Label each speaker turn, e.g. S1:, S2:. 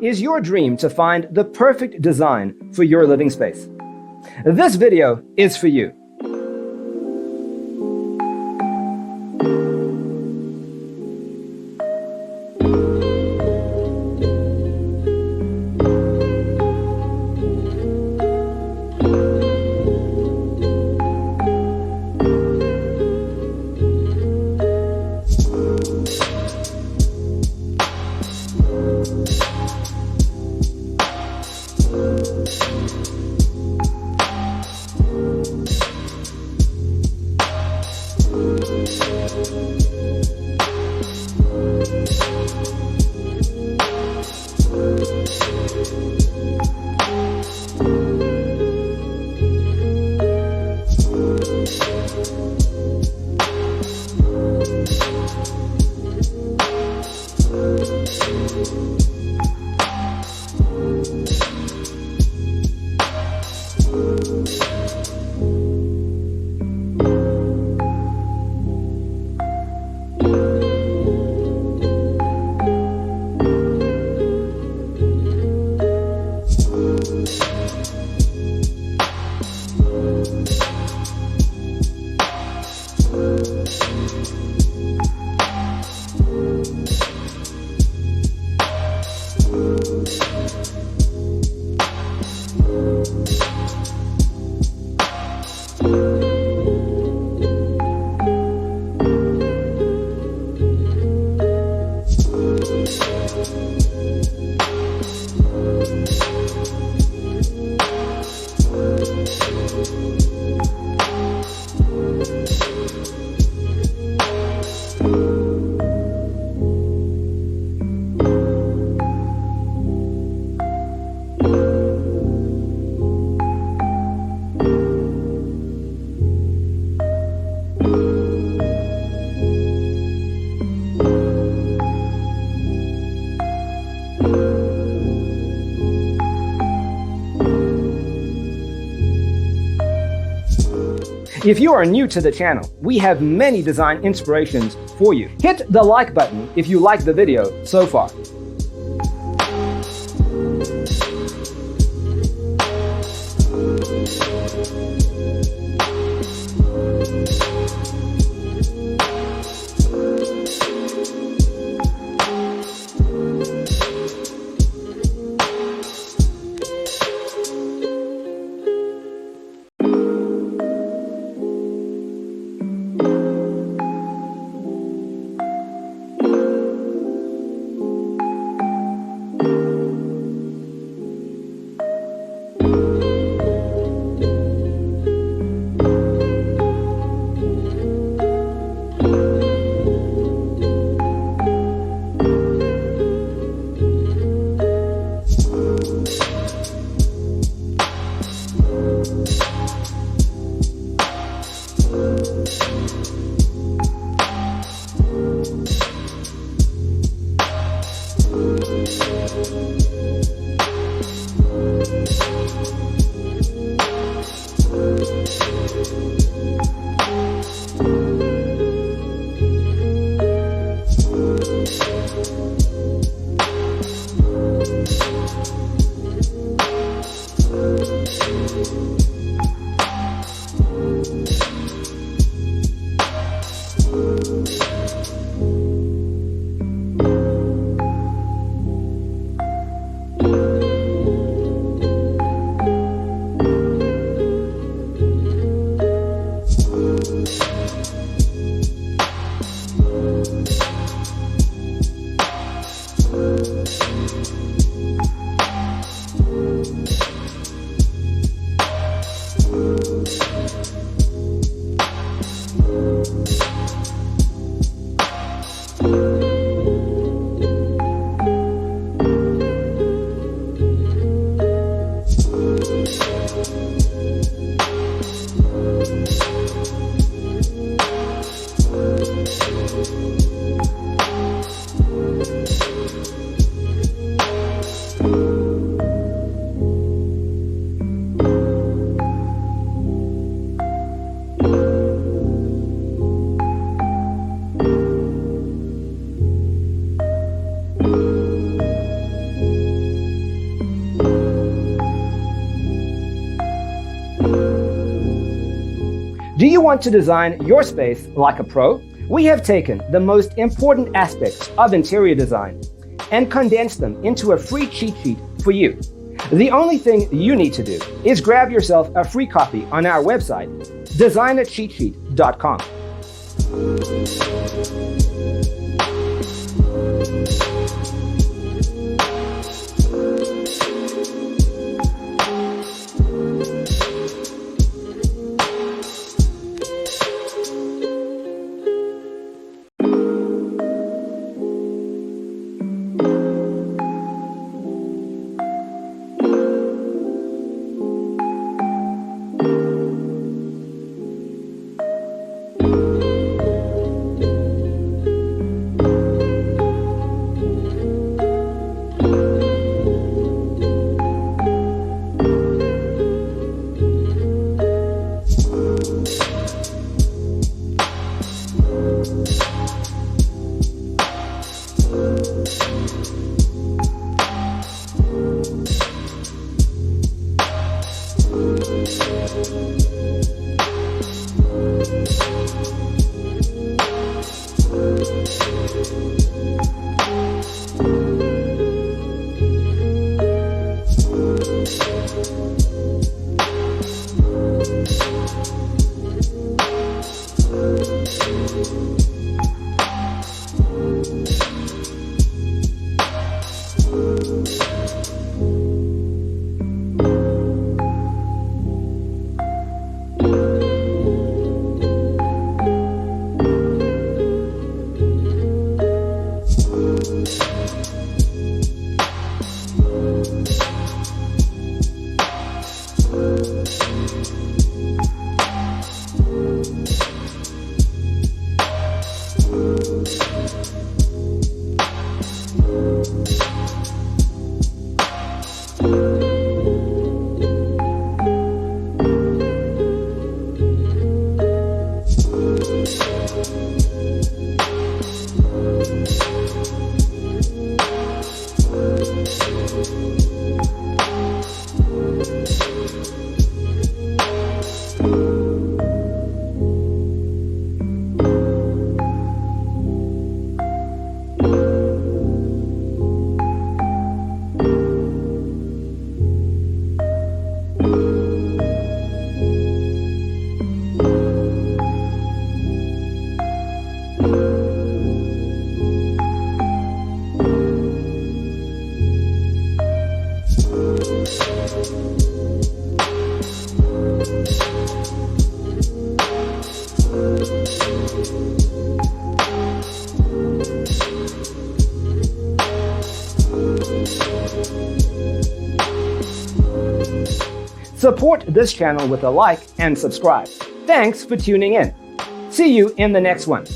S1: is your dream to find the perfect design for your living space? This video is for you. If you are new to the channel, we have many design inspirations for you. Hit the like button if you like the video so far. Do you want to design your space like a pro? We have taken the most important aspects of interior design and condensed them into a free cheat sheet for you. The only thing you need to do is grab yourself a free copy on our website, designercheatsheet.com. Support this channel with a like and subscribe. Thanks for tuning in. See you in the next one.